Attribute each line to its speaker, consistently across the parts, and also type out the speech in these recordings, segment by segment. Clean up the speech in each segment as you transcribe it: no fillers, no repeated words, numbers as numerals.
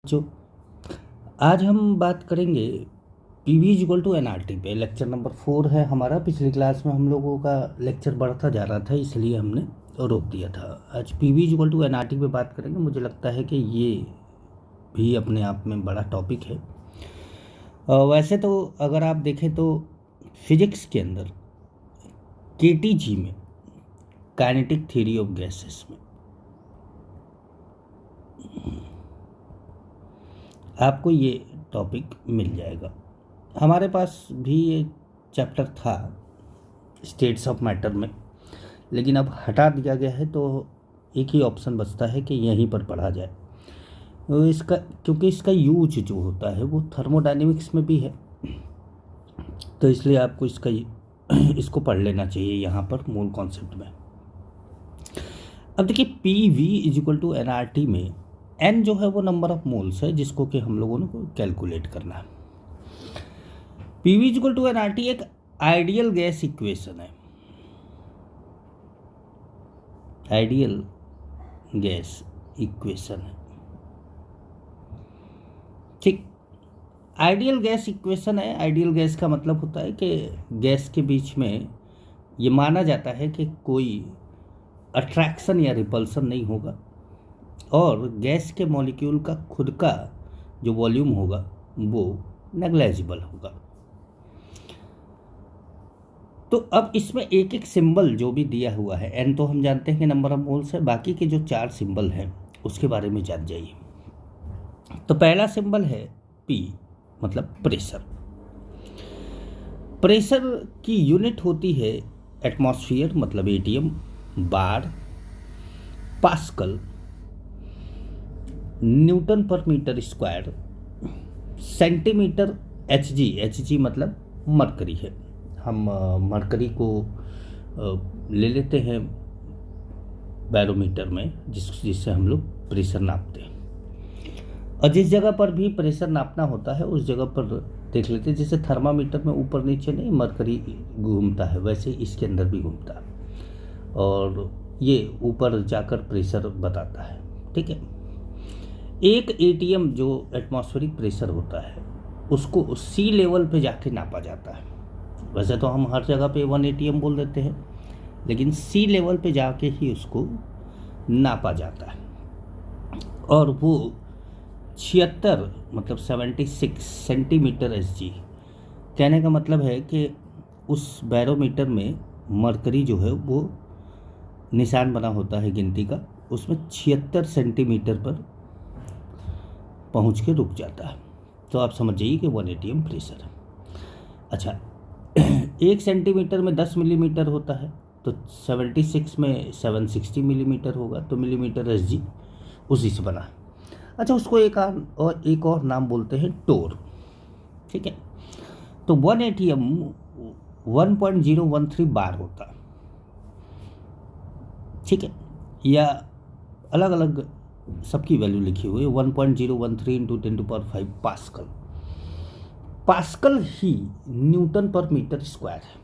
Speaker 1: जो आज हम बात करेंगे पीवी इक्वल टू एनआरटी पे। लेक्चर नंबर 4 है हमारा। पिछली क्लास में हम लोगों का लेक्चर बढ़ता जा रहा था, इसलिए हमने रोक दिया था। आज पीवी इक्वल टू एनआरटी पे बात करेंगे। मुझे लगता है कि ये भी अपने आप में बड़ा टॉपिक है। वैसे तो अगर आप देखें तो फिजिक्स के अंदर केटीजी में, काइनेटिक थ्योरी ऑफ गैसेस में, आपको ये टॉपिक मिल जाएगा। हमारे पास भी ये चैप्टर था स्टेट्स ऑफ मैटर में, लेकिन अब हटा दिया गया है, तो एक ही ऑप्शन बचता है कि यहीं पर पढ़ा जाए। तो इसका क्योंकि इसका यूज जो होता है वो थर्मोडायनेमिक्स में भी है, तो इसलिए आपको इसको पढ़ लेना चाहिए यहाँ पर मूल कॉन्सेप्ट में। अब देखिए P V is equal to n R T में एन जो है वो नंबर ऑफ मोल्स है, जिसको कि हम लोगों को कैलकुलेट करना है। P V is equal to n R T एक आइडियल गैस इक्वेशन है। आइडियल गैस इक्वेशन है, ठीक। आइडियल गैस इक्वेशन है। आइडियल गैस का मतलब होता है कि गैस के बीच में ये माना जाता है कि कोई अट्रैक्शन या रिपल्सन नहीं होगा, और गैस के मॉलिक्यूल का खुद का जो वॉल्यूम होगा वो नेग्लेजिबल होगा। तो अब इसमें एक एक सिंबल जो भी दिया हुआ है, एन तो हम जानते हैं कि नंबर ऑफ मोल्स है, बाकी के जो 4 सिंबल हैं उसके बारे में जान जाइए। तो पहला सिंबल है पी, मतलब प्रेशर। प्रेशर की यूनिट होती है एटमॉस्फेयर, मतलब एटीएम, बार, पास्कल, न्यूटन पर मीटर स्क्वायर, सेंटीमीटर, एचजी मतलब मरकरी है। हम मरकरी को ले लेते हैं बैरोमीटर में, जिससे हम लोग प्रेशर नापते हैं। और जिस जगह पर भी प्रेशर नापना होता है उस जगह पर देख लेते हैं, जैसे थर्मामीटर में ऊपर नीचे नहीं मरकरी घूमता है, वैसे इसके अंदर भी घूमता है, और ये ऊपर जाकर प्रेशर बताता है, ठीक है। एक एटीएम जो एटमॉस्फेरिक प्रेशर होता है उसको सी लेवल पे जाके नापा जाता है। वैसे तो हम हर जगह पे 1 एटीएम बोल देते हैं, लेकिन सी लेवल पे जाके ही उसको नापा जाता है, और वो 76 मतलब 76 सेंटीमीटर एसजी। कहने का मतलब है कि उस बैरोमीटर में मरकरी जो है वो निशान बना होता है गिनती का, उसमें 76 सेंटीमीटर पर पहुंच के रुक जाता है। तो आप समझ जाइए कि 1 एटीएम प्रेशर है। अच्छा, 1 सेंटीमीटर में 10 मिलीमीटर होता है, तो 76 में 760 मिलीमीटर होगा, तो मिलीमीटर एसजी उसी से बना है। अच्छा, उसको एक और नाम बोलते हैं टोर, ठीक है। तो 1 एटीएम 1.013 बार होता है, ठीक है, या अलग अलग सबकी वैल्यू लिखी हुई है। 1.013 इंटू 10⁵ पास्कल। पास्कल ही न्यूटन पर मीटर स्क्वायर है,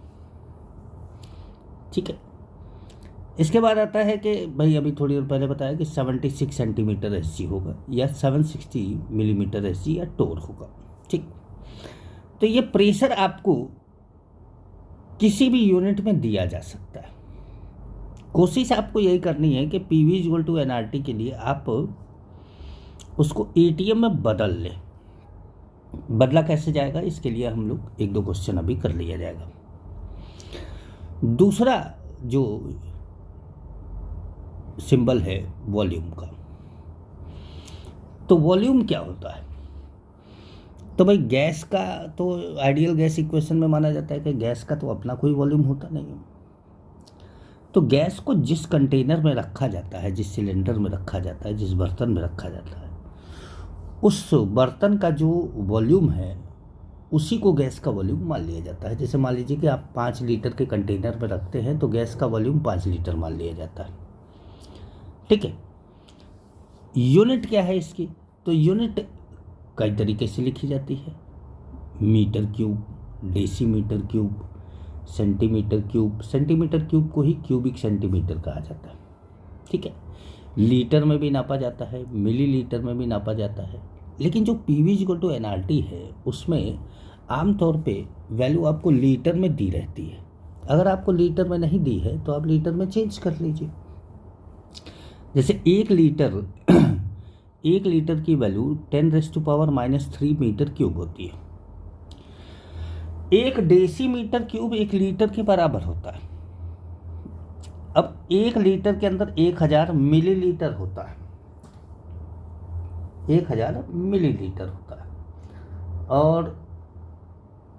Speaker 1: ठीक है। इसके बाद आता है कि भाई अभी थोड़ी देर पहले बताया कि 76 सेंटीमीटर एसजी होगा, या 760 मिलीमीटर एसजी या टोर होगा, ठीक। तो ये प्रेशर आपको किसी भी यूनिट में दिया जा सकता है। कोशिश आपको यही करनी है कि पीवी इक्वल टू एनआरटी के लिए आप उसको एटीएम में बदल लें। बदला कैसे जाएगा, इसके लिए हम लोग 1-2 क्वेश्चन अभी कर लिया जाएगा। दूसरा जो सिंबल है वॉल्यूम का, तो वॉल्यूम क्या होता है? तो भाई गैस का तो आइडियल गैस इक्वेशन में माना जाता है कि गैस का तो अपना कोई वॉल्यूम होता नहीं है। तो गैस को जिस कंटेनर में रखा जाता है, जिस सिलेंडर में रखा जाता है, जिस बर्तन में रखा जाता है, उस बर्तन का जो वॉल्यूम है उसी को गैस का वॉल्यूम मान लिया जाता है। जैसे मान लीजिए कि आप 5 लीटर के कंटेनर में रखते हैं, तो गैस का वॉल्यूम 5 लीटर मान लिया जाता है, ठीक है। यूनिट क्या है इसकी? तो यूनिट कई तरीके से लिखी जाती है। Metre cube, decimetre cube, centimetre cube. Centimetre cube को ही क्यूबिक सेंटीमीटर कहा जाता है, ठीक है। लीटर में भी नापा जाता है, मिलीलीटर में भी नापा जाता है, लेकिन जो PV इक्वल टू nRT है उसमें आमतौर पे वैल्यू आपको लीटर में दी रहती है। अगर आपको लीटर में नहीं दी है तो आप लीटर में चेंज कर लीजिए। जैसे 1 लीटर की वैल्यू 10⁻³ मीटर क्यूब होती है। 1 डेसीमीटर क्यूब 1 लीटर के बराबर होता है। अब 1 लीटर के अंदर 1000 मिलीलीटर होता है, 1000 मिलीलीटर होता है। और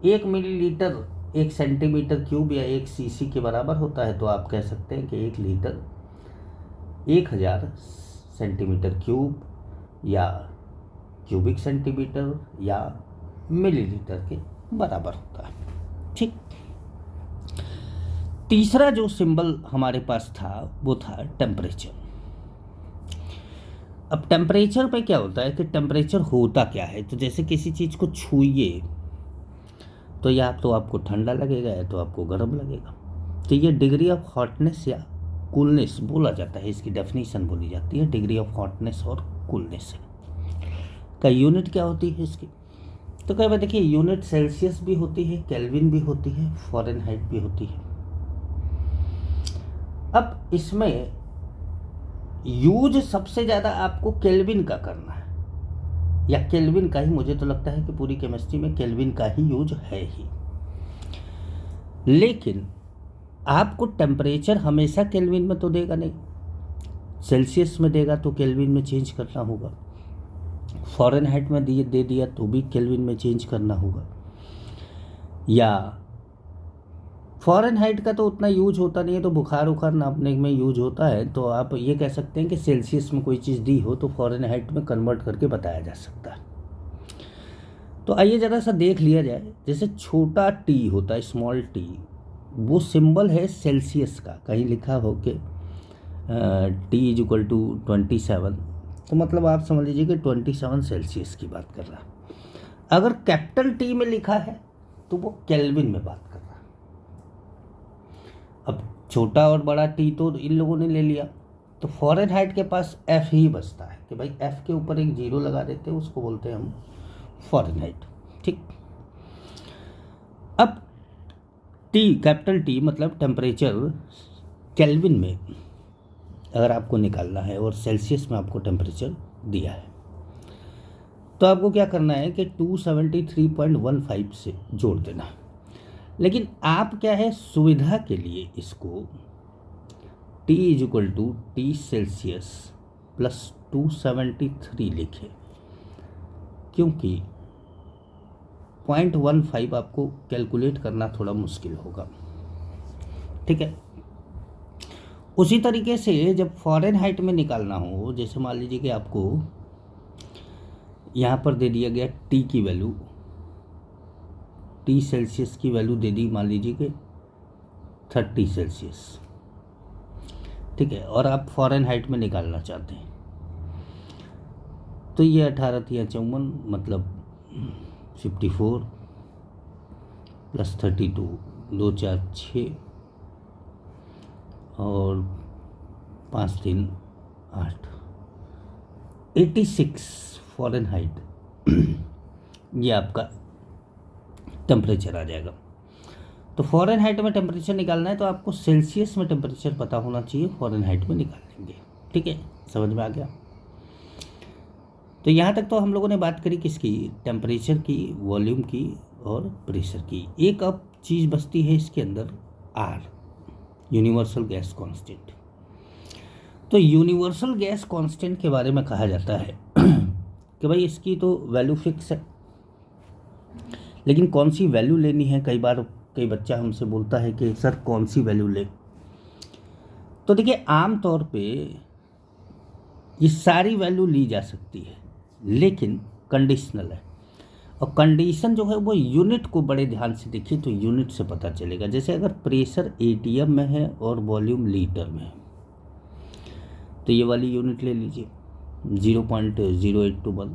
Speaker 1: 1 मिलीलीटर 1 सेंटीमीटर क्यूब या 1 सीसी के बराबर होता है। तो आप कह सकते हैं कि 1 लीटर 1000 सेंटीमीटर क्यूब या क्यूबिक सेंटीमीटर या मिलीलीटर के बराबर होता है। ठीक। तीसरा जो सिंबल हमारे पास था वो था टेम्परेचर। अब टेम्परेचर पे क्या होता है कि टेम्परेचर होता क्या है। तो जैसे किसी चीज़ को छूइए तो या तो आपको ठंडा लगेगा या तो आपको गर्म लगेगा। तो ये डिग्री ऑफ हॉटनेस या कूलनेस बोला जाता है, इसकी डेफिनेशन बोली जाती है। डिग्री ऑफ हॉटनेस और कूलनेस का यूनिट क्या होती है इसकी। तो कई बार देखिए यूनिट सेल्सियस भी होती है, केल्विन भी होती है, फ़ारेनहाइट भी होती है। अब इसमें यूज सबसे ज़्यादा आपको केल्विन का करना है, या केल्विन का ही, मुझे तो लगता है कि पूरी केमिस्ट्री में केल्विन का ही यूज है ही। लेकिन आपको टेम्परेचर हमेशा केल्विन में तो देगा नहीं, सेल्सियस में देगा तो केल्विन में चेंज करना होगा। फ़ारेनहाइट में दे दिया तो भी केल्विन में चेंज करना होगा। या फ़ारेनहाइट का तो उतना यूज होता नहीं है, तो बुखार उखार नापने में यूज होता है। तो आप ये कह सकते हैं कि सेल्सियस में कोई चीज़ दी हो तो फ़ारेनहाइट में कन्वर्ट करके बताया जा सकता है। तो आइए ज़रा सा देख लिया जाए। जैसे छोटा टी होता है, स्मॉल टी, वो सिंबल है सेल्सियस का। कहीं लिखा हो कि T=27, तो मतलब आप समझ लीजिए कि 27 सेल्सियस की बात कर रहा है। अगर कैपिटल टी में लिखा है तो वो केल्विन में बात कर रहा है। अब छोटा और बड़ा टी तो इन लोगों ने ले लिया, तो फ़ारेनहाइट के पास एफ ही बचता है कि भाई एफ के ऊपर एक 0 लगा देते हैं, उसको बोलते हैं हम फ़ारेनहाइट। ठीक। अब टी, कैपिटल टी मतलब टेम्परेचर केल्विन में अगर आपको निकालना है और सेल्सियस में आपको टेम्परेचर दिया है, तो आपको क्या करना है कि 273.15 से जोड़ देना। लेकिन आप क्या है, सुविधा के लिए इसको T सेल्सियस प्लस 273 लिखें, क्योंकि 0.15 आपको कैलकुलेट करना थोड़ा मुश्किल होगा। ठीक है। उसी तरीके से जब फ़ारेनहाइट में निकालना हो, जैसे मान लीजिए कि आपको यहाँ पर दे दिया गया टी की वैल्यू, टी सेल्सियस की वैल्यू दे दी मान लीजिए कि 30 सेल्सियस। ठीक है। और आप फ़ारेनहाइट में निकालना चाहते हैं, तो ये 18×54 मतलब 54 प्लस 32, 2 4 6 और 5 3 8, 86 फ़ारेनहाइट ये आपका टेम्परेचर आ जाएगा। तो फ़ारेनहाइट में टेम्परेचर निकालना है तो आपको सेल्सियस में टेम्परेचर पता होना चाहिए, फ़ारेनहाइट में निकाल लेंगे। ठीक है, समझ में आ गया। तो यहाँ तक तो हम लोगों ने बात करी किसकी, टेम्परेचर की, वॉल्यूम की और प्रेशर की। एक अब चीज़ बचती है इसके अंदर, आर, यूनिवर्सल गैस कांस्टेंट। तो यूनिवर्सल गैस कांस्टेंट के बारे में कहा जाता है कि भाई इसकी तो वैल्यू फिक्स है, लेकिन कौन सी वैल्यू लेनी है। कई बार कई बच्चा हमसे बोलता है कि सर कौन सी वैल्यू ले। तो देखिए आम तौर पे ये सारी वैल्यू ली जा सकती है, लेकिन कंडीशनल है। और कंडीशन जो है वो यूनिट को बड़े ध्यान से देखिए तो यूनिट से पता चलेगा। जैसे अगर प्रेशर ATM में है और वॉल्यूम लीटर में है, तो ये वाली यूनिट ले लीजिए 0.0821।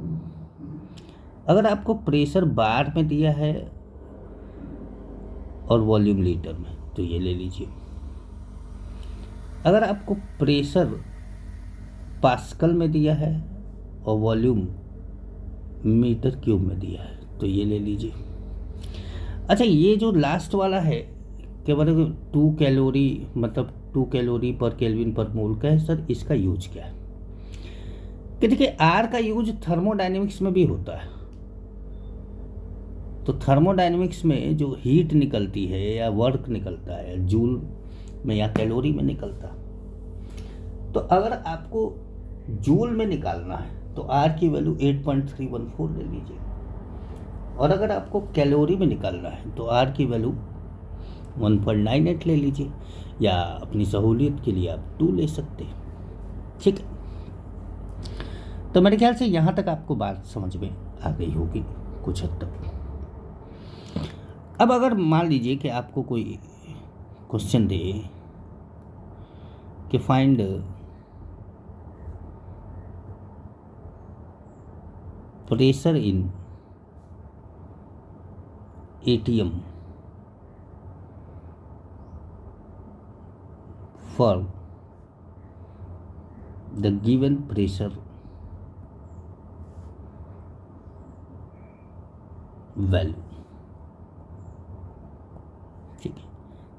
Speaker 1: अगर आपको प्रेशर बार में दिया है और वॉल्यूम लीटर में, तो ये ले लीजिए। अगर आपको प्रेशर पास्कल में दिया है और वॉल्यूम मीटर क्यूब में दिया है, तो ये ले लीजिए। अच्छा, ये जो लास्ट वाला है क्या बोले 2 कैलोरी, मतलब 2 कैलोरी पर केल्विन पर मोल का है सर, इसका यूज क्या है? कि देखिए आर का यूज थर्मोडायनेमिक्स में भी होता है। तो थर्मोडायनेमिक्स में जो हीट निकलती है या वर्क निकलता है जूल में या कैलोरी में निकलता, तो अगर आपको जूल में निकालना है तो आर की वैल्यू 8.314 ले लीजिए, और अगर आपको कैलोरी में निकालना है तो आर की वैल्यू 1.98 ले लीजिए, या अपनी सहूलियत के लिए आप 2 ले सकते हैं। ठीक है, तो मेरे ख्याल से यहाँ तक आपको बात समझ में आ गई होगी कुछ हद तक। अब अगर मान लीजिए कि आपको कोई क्वेश्चन दे कि find pressure in ATM for the given pressure value. ठीक है,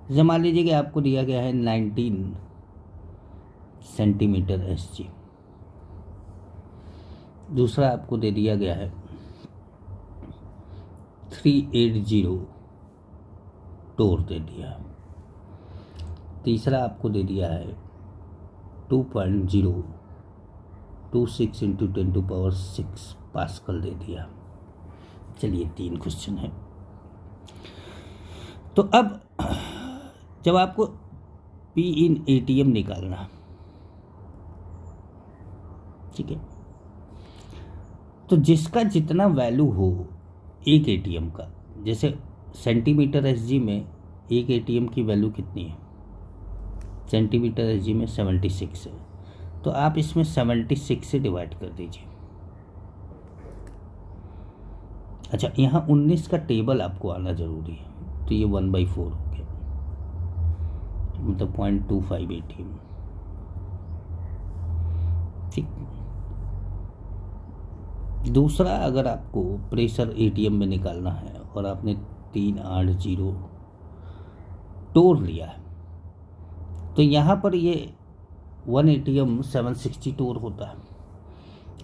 Speaker 1: जैसे मान लीजिए कि आपको दिया गया है 19 सेंटीमीटर SG, दूसरा आपको दे दिया गया है 380 टोर दे दिया, तीसरा आपको दे दिया है 2.026 इंटू 10⁶ पास्कल दे दिया। चलिए 3 क्वेश्चन है। तो अब जब आपको P इन ATM निकालना, ठीक है, तो जिसका जितना वैल्यू हो एक ATM का, जैसे सेंटीमीटर SG में एक ATM की वैल्यू कितनी है, सेंटीमीटर SG में 76 है, तो आप इसमें 76 से डिवाइड कर दीजिए। अच्छा, यहाँ 19 का टेबल आपको आना जरूरी है, तो ये 1/4 हो गया, मतलब 0.25 ATM। ठीक, दूसरा अगर आपको प्रेशर ATM में निकालना है और आपने 380 टोर लिया है, तो यहाँ पर ये 1 ATM 760 टोर होता है,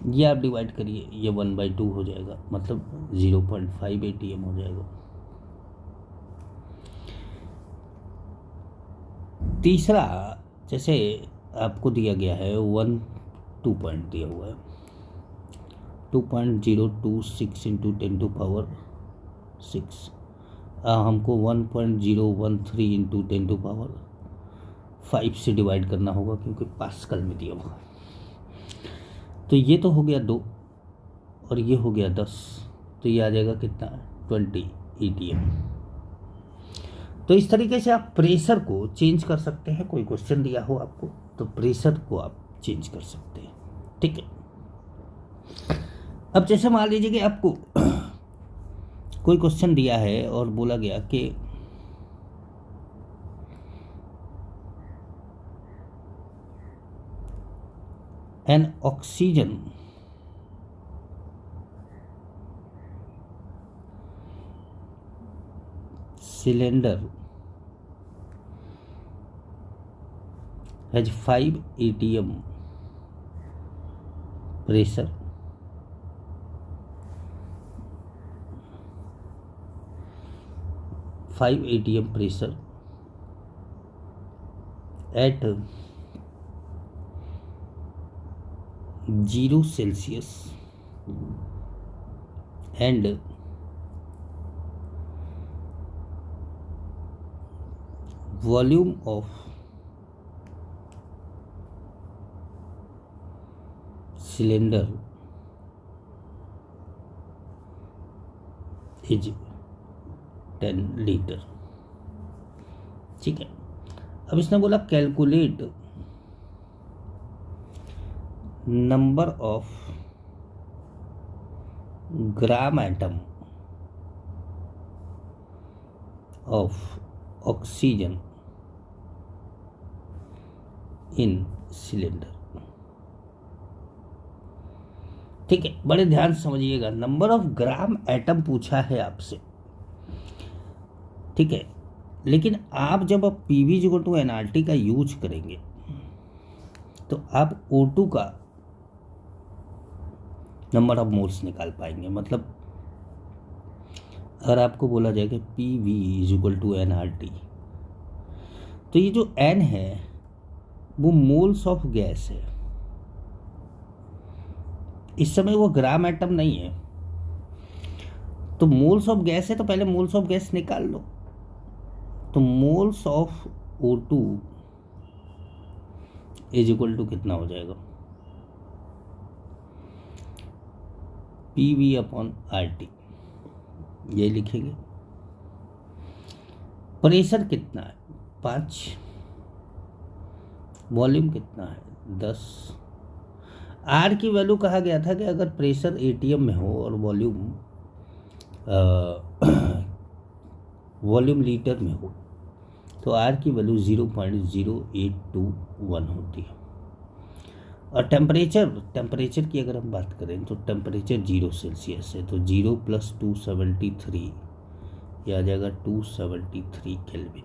Speaker 1: ये आप डिवाइड करिए, ये 1/2 हो जाएगा, मतलब 0.5 ATM हो जाएगा। तीसरा, जैसे आपको दिया गया है 2 पॉइंट दिया हुआ है, 2.026 इंटू 10⁶, हमको 1.013 इंटू 10⁵ से डिवाइड करना होगा क्योंकि पास्कल में दिया हुआ। तो ये तो हो गया 2 और ये हो गया 10, तो ये आ जाएगा कितना, 20 ATM। तो इस तरीके से आप प्रेशर को चेंज कर सकते हैं। कोई क्वेश्चन दिया हो आपको तो प्रेशर को आप चेंज कर सकते हैं। ठीक है, अब जैसे मान लीजिए कि आपको कोई क्वेश्चन दिया है और बोला गया कि N oxygen cylinder has 5 ATM pressure at 0 Celsius and volume of cylinder is 10 litre. ठीक है, अब इसने बोला calculate number of gram atom of oxygen in cylinder. ठीक है, बड़े ध्यान से समझिएगा। नंबर ऑफ ग्राम एटम पूछा है आपसे, ठीक है। लेकिन आप जब अब पीवी इक्वल टू एनआरटी का यूज करेंगे तो आप O2 का नंबर ऑफ मोल्स निकाल पाएंगे। मतलब अगर आपको बोला जाए कि P V is equal to n R T, तो ये जो एन है वो मोल्स ऑफ गैस है। इस समय वो ग्राम एटम नहीं है, तो मोल्स ऑफ गैस है तो पहले मोल्स ऑफ गैस निकाल लो। तो moles of O2 is equal to कितना हो जाएगा, P V upon R T, ये लिखेंगे। प्रेशर कितना है 5, वॉल्यूम कितना है 10। आर की वैल्यू कहा गया था कि अगर प्रेशर एटीएम में हो और वॉल्यूम लीटर में हो तो आर की वैल्यू 0.0821 होती है। और टेम्परेचर की अगर हम बात करें तो टेम्परेचर 0 सेल्सियस है, तो 0 + 273 ये आ जाएगा 273 केल्विन,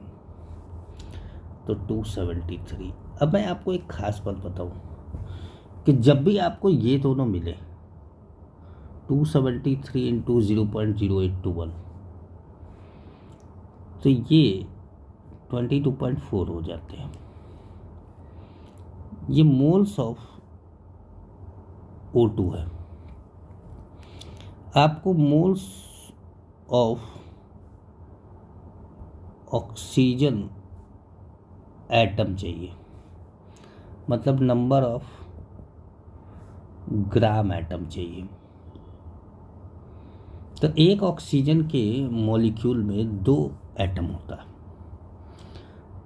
Speaker 1: तो 273। अब मैं आपको एक खास बात बताऊं कि जब भी आपको ये दोनों मिले 273 इंटू 0.0821 तो ये 22.4 हो जाते हैं। ये मोल्स ऑफ O2 है। आपको मोल्स ऑफ ऑक्सीजन एटम चाहिए, मतलब नंबर ऑफ ग्राम एटम चाहिए। तो एक ऑक्सीजन के मॉलिक्यूल में 2 एटम होता है,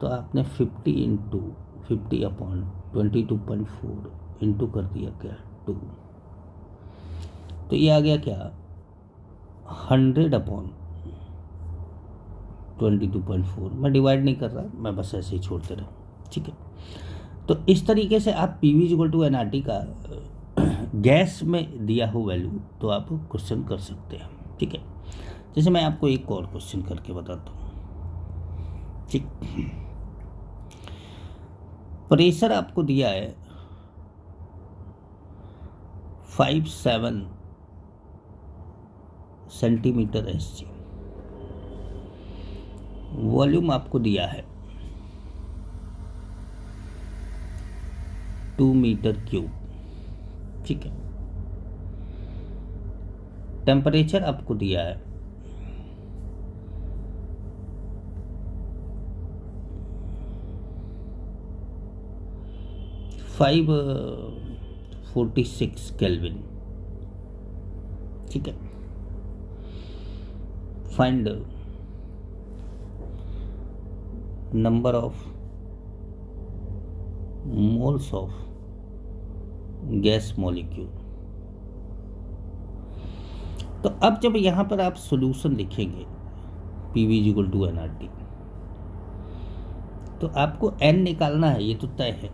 Speaker 1: तो आपने 50/22.4 इंटू कर दिया क्या 2, तो ये आ गया क्या 100/22.4। मैं डिवाइड नहीं कर रहा, मैं बस ऐसे ही छोड़ते रहूँ, ठीक है। तो इस तरीके से आप पीवी इक्वल टू एनआरटी का गैस में दिया हो वैल्यू तो आप क्वेश्चन कर सकते हैं, ठीक है। जैसे मैं आपको एक और क्वेश्चन करके बताता हूँ, ठीक। प्रेशर आपको दिया है 57 सेंटीमीटर SG, वॉल्यूम आपको दिया है 2 मीटर क्यूब, ठीक है। टेम्परेचर आपको दिया है 546 केल्विन, ठीक है। Find number of moles of gas molecule. तो अब जब यहाँ पर आप सॉल्यूशन लिखेंगे पीवी इक्वल टू एनआरटी, तो आपको एन निकालना है, ये तो तय है।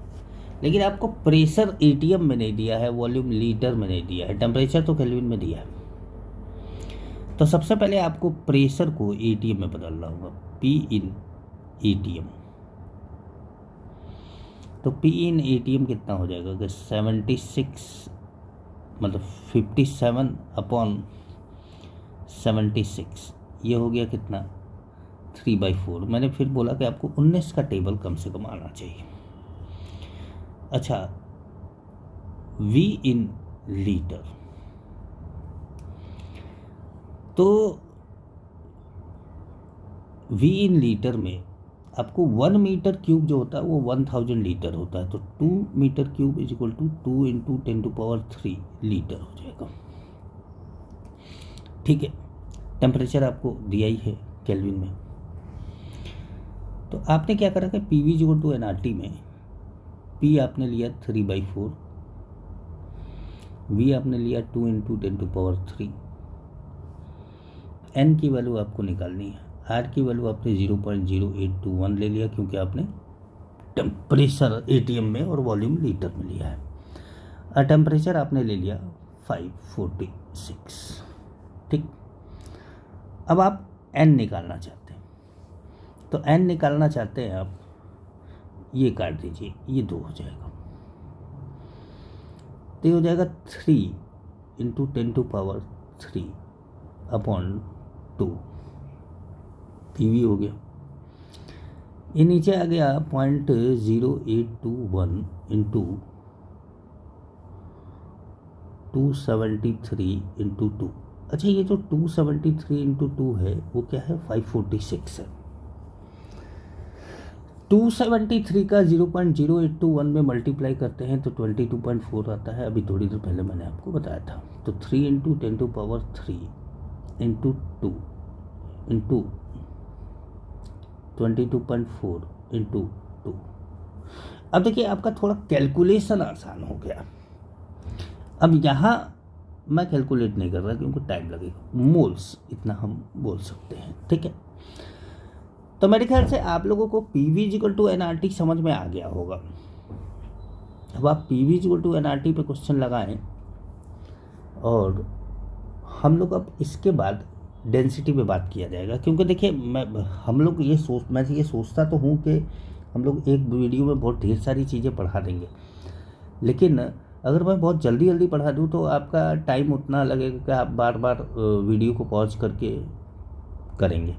Speaker 1: लेकिन आपको प्रेशर एटीएम में नहीं दिया है, वॉल्यूम लीटर में नहीं दिया है, टेम्परेचर तो केल्विन में दिया है। तो सबसे पहले आपको प्रेशर को एटीएम में बदलना होगा, पी इन एटीएम। तो पी इन एटीएम कितना हो जाएगा कि 76 मतलब 57/76, ये हो गया कितना 3/4। मैंने फिर बोला कि आपको 19 का टेबल कम से कम आना चाहिए। अच्छा, V इन लीटर, तो V इन लीटर में आपको 1 मीटर क्यूब जो होता है वो 1000 लीटर होता है, तो 2 metre cube is equal to 2 into 10⁻³ litre हो जाएगा, ठीक है। टेम्परेचर आपको दिया ही है केल्विन में। तो आपने क्या करा कि पीवी इक्वल टू एनआरटी में P आपने लिया 3/4, V आपने लिया 2 इंटू 10⁻³, N की वैल्यू आपको निकालनी है। R की वैल्यू आपने 0.0821 ले लिया क्योंकि आपने टेम्परेचर एटीएम में और वॉल्यूम लीटर में लिया है। और टेम्परेचर आपने ले लिया 546। ठीक, अब आप n निकालना चाहते हैं, तो n निकालना चाहते हैं आप, ये काट दीजिए, ये 2 हो जाएगा, तो ये हो जाएगा 3 × 10⁻³ अपॉन 2 PV हो गया। ये नीचे आ गया 0.0821 × 273 × 2। अच्छा, ये जो 273 × 2 है वो क्या है, 546 है। 273 का 0.0821 में मल्टीप्लाई करते हैं तो 22.4 आता है। अभी थोड़ी देर पहले मैंने आपको बताया था। तो 3 × 10⁻³ × 2 × 22.4 × 2। अब देखिए आपका थोड़ा कैलकुलेशन आसान हो गया। अब यहाँ मैं कैलकुलेट नहीं कर रहा क्योंकि टाइम लगेगा, मोल्स इतना हम बोल सकते हैं। ठीक है, तो मेरे ख्याल से आप लोगों को PV = nRT समझ में आ गया होगा। अब आप PV = nRT पे क्वेश्चन लगाएं और हम लोग अब इसके बाद डेंसिटी पे बात किया जाएगा। क्योंकि देखिए मैं ये सोचता तो हूँ कि हम लोग एक वीडियो में बहुत ढेर सारी चीज़ें पढ़ा देंगे, लेकिन अगर मैं बहुत जल्दी पढ़ा दूँ तो आपका टाइम उतना लगेगा कि आप बार बार वीडियो को पॉज करके करेंगे।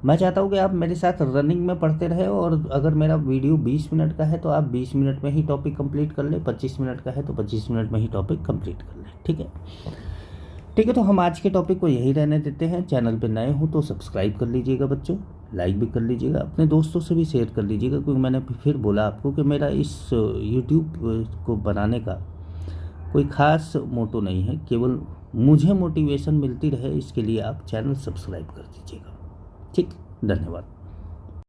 Speaker 1: मैं चाहता हूँ कि आप मेरे साथ रनिंग में पढ़ते रहे, और अगर मेरा वीडियो 20 मिनट का है तो आप 20 मिनट में ही टॉपिक कंप्लीट कर लें, 25 मिनट का है तो 25 मिनट में ही टॉपिक कंप्लीट कर लें। ठीक है, तो हम आज के टॉपिक को यही रहने देते हैं। चैनल पे नए हो तो सब्सक्राइब कर लीजिएगा बच्चों, लाइक भी कर लीजिएगा, अपने दोस्तों से भी शेयर कर लीजिएगा, क्योंकि मैंने फिर बोला आपको कि मेरा इस यूट्यूब को बनाने का कोई ख़ास मोटो नहीं है, केवल मुझे मोटिवेशन मिलती रहे, इसके लिए आप चैनल सब्सक्राइब कर दीजिएगा। ठीक, धन्यवाद।